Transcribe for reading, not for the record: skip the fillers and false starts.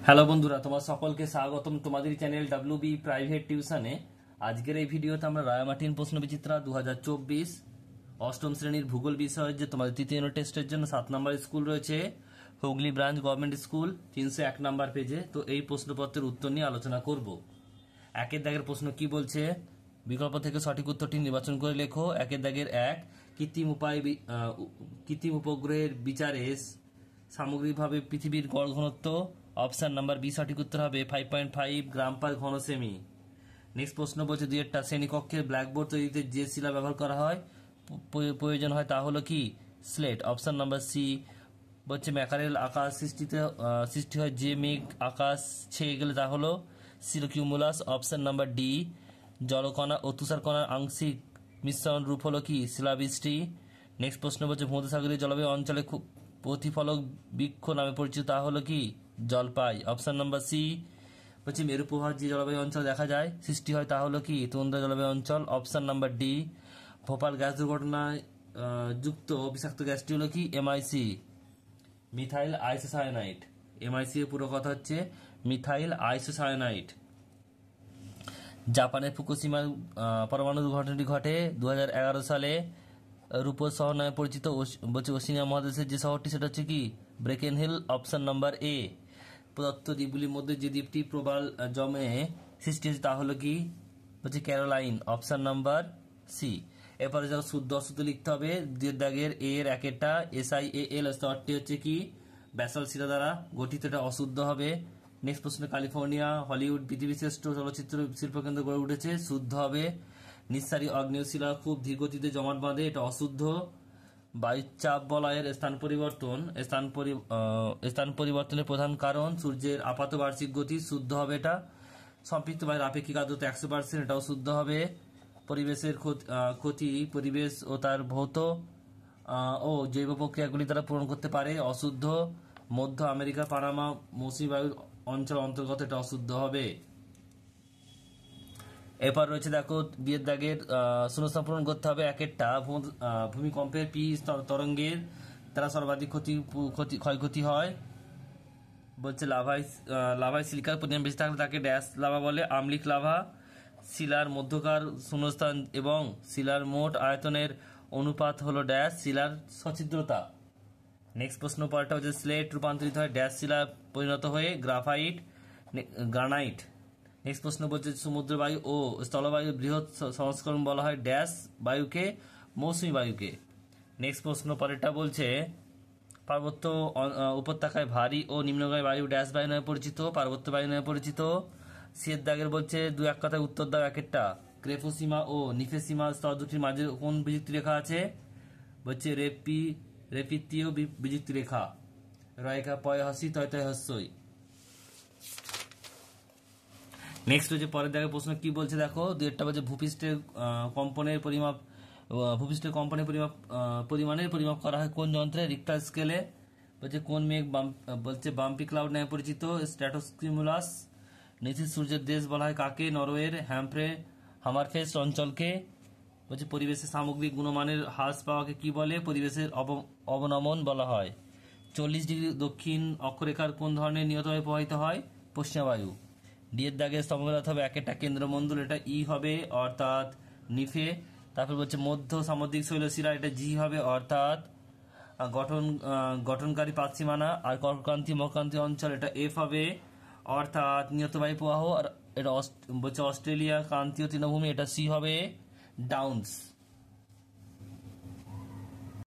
Hello বন্ধুরা, তোমার সকলকে স্বাগতম তোমাদের চ্যানেল ডাব্লিউবি প্রাইভেট টিউশনে। আজকের এই ভিডিওতে আমরা রায়ামার্টিন প্রশ্নবিচিত্রা 2024 অষ্টম শ্রেণীর ভূগোল বিষয়ের যে তোমাদের তৃতীয় টেস্টের জন্য 7 নম্বর স্কুল রয়েছে হুগলি ব্রাঞ্চ গভর্নমেন্ট স্কুল 301 নম্বর পেজে। তো এই প্রশ্নপত্রের উত্তর নিয়ে আলোচনা করব। একের দাগের প্রশ্ন কি বলছে, বিকল্প থেকে সঠিক উত্তরটি নির্বাচন করে লেখো। একের দাগের এক, কৃত্রিম উপগ্রহের বিচারে সামগ্রিকভাবে পৃথিবীর গড় ঘনত্ব। অপশন নাম্বার বি সঠিক উত্তর হবে 5.5 গ্রাম পার ঘন সেমি। নেক্সট প্রশ্ন বলছে দুইটা শ্রেণীকক্ষের ব্ল্যাকবোর্ড তৈরিতে যে শিলা ব্যবহার করা হয় প্রয়োজন হয় তা হলো কি স্লেট। অপশন নাম্বার সি বলছে ম্যাকারেল আকাশ সৃষ্টি হয় যে মেঘ আকাশ ছেয়ে গেলে তা হলো সিরোকিউমুলাস। অপশন নাম্বার ডি জলকণা ও তুষারকণার আংশিক মিশ্রণ রূপ হলো কি শিলাবৃষ্টি। নেক্সট প্রশ্ন বলছে ভূমধ্যসাগরীয় জলবায়ু অঞ্চলে খুব প্রতিফলক বৃক্ষ নামে পরিচিত তা হলো কি জলপাই। অপশন নাম্বার সি বলছে মেরু প্রবাহ যে জলবায়ু অঞ্চল দেখা যায় সৃষ্টি হয় তা হলো কি তুন্দ্রা জলবায়ু অঞ্চল। Option number D Bhopal gas দুর্ঘটনায় যুক্ত বিষাক্ত গ্যাসটি হলো কি এমআইসি মিথাইল আইসোসায়ানাইড। এমআইসি এর পুরো কথা হচ্ছে মিথাইল আইসোসায়ানাইড। জাপানের ফুকুশিমা পরমাণু দুর্ঘটনাটি ঘটে 2011 সালে। রূপর শহর নামে পরিচিত বলছে ওশিনিয়া মহাদেশের যে শহরটি সেটা হচ্ছে কি ব্রেকেন হিল। অপশন নাম্বার এ প্রদত্ত দ্বীপগুলির মধ্যে যে দ্বীপটি প্রবাল জমে সৃষ্টি হয়েছে তা হলো কি বলছে ক্যারোলাইন। Option number C. এরপরে যারা শুদ্ধ অশুদ্ধ লিখতে হবে। দুই দাগের এর একেরটা SiAl স্তরটি হচ্ছে কি ব্যাসল্ট শিলা দ্বারা গঠিত, এটা অশুদ্ধ হবে। নেক্সট প্রশ্ন ক্যালিফোর্নিয়া হলিউড পৃথিবীর শ্রেষ্ঠ চলচ্চিত্র শিল্পকেন্দ্র গড়ে উঠেছে, শুদ্ধ হবে। নিঃসারী আগ্নেয় শিলা খুব ধীরগতিতে জমাট বাঁধে, এটা অশুদ্ধ। বায়ুচাপ বলয়ের স্থান পরিবর্তনের প্রধান কারণ সূর্যের আপাত বার্ষিক গতি, শুদ্ধ হবে এটা। সম্পৃক্ত বায়ুর আপেক্ষিক আর্দ্রতা 100%, এটাও শুদ্ধ হবে। পরিবেশের ক্ষতি পরিবেশ ও তার ভৌত ও জৈব প্রক্রিয়াগুলি দ্বারা পূরণ করতে পারে, অশুদ্ধ। মধ্য আমেরিকা পানামা মৌসুমী বায়ুর অঞ্চল অন্তর্গত, এটা অশুদ্ধ হবে। এরপর রয়েছে দেখো বিয়ের দাগের শূন্যস্থান পূরণ করতে হবে। একেরটা ভূমিকম্পের পি তরঙ্গের দ্বারা সর্বাধিক ক্ষয়ক্ষতি হয় বলছে লাভায় সিলিকার পরিমাণ বেশি থাকলে তাকে ড্যাশ লাভা বলে, আম্লিক লাভা। শিলার মধ্যকার শূন্যস্থান এবং শিলার মোট আয়তনের অনুপাত হলো ড্যাশ শিলার সছিদ্রতা। নেক্সট প্রশ্ন পরেরটা হচ্ছে স্লেট রূপান্তরিত হয় ড্যাশ শিলা পরিণত হয়ে গ্রানাইট। নেক্সট প্রশ্ন বলছে সমুদ্র বায়ু ও স্থলবায়ুর বৃহৎ সংস্করণ বলা হয় ড্যাশ বায়ুকে মৌসুমী বায়ুকে। নেক্সট প্রশ্ন পরেরটা বলছে পার্বত্য উপত্যকায় ভারী ও নিম্নগামী বায়ু ড্যাশ বায়ু নামে পরিচিত, পার্বত্য বায়ু নামে পরিচিত। সিয়ের দাগের বলছে দু এক কথায় উত্তর দাও। একেরটা ক্রেফোসীমা ও নিফেসীমা স্তর দুটির মাঝে কোন বিযুক্তি রেখা আছে বলছে রেপিতীয় বিযুক্তি রেখা। রয়েখা পয় হসি তয় তয় হস্যই। নেক্সট হচ্ছে পরের দাগের প্রশ্ন কি বলছে দেখো দুইটা বলছে ভূপৃষ্ঠের কম্পনের পরিমাণের পরিমাপ করা হয় কোন যন্ত্রে রিক্টার স্কেলে। বলছে কোন মেঘ বলছে বাম্পি ক্লাউড নামে পরিচিত, স্ট্র্যাটোকিউমুলাস। নিচের সূর্যের দেশ বলা হয় কাকে নরওয়ের হামারফেস্ট অঞ্চলকে। বলছে পরিবেশের সামগ্রিক গুণমানের হ্রাস পাওয়াকে কি বলে পরিবেশের অবনমন বলা হয়। 40 ডিগ্রি দক্ষিণ অক্ষরেখার কোন ধরনের নিয়তভাবে প্রবাহিত হয় পশ্চিমা বায়ু। ডিয়ের দাগে স্তম্ভঘাত হবে একেরটা কেন্দ্রমণ্ডল, এটা ই হবে অর্থাৎ নিফে। তারপর বলছে মধ্য সামুদ্রিক শৈলশিরা, এটা জি হবে অর্থাৎ গঠনকারী পাতসীমানা। আর কর্কক্রান্তি মকরান্তি অঞ্চল, এটা এফ হবে অর্থাৎ নিয়তবায়ু প্রবাহ। আর এটা বলছে অস্ট্রেলিয়া ক্রান্তীয় তৃণভূমি, এটা সি হবে ডাউন্স।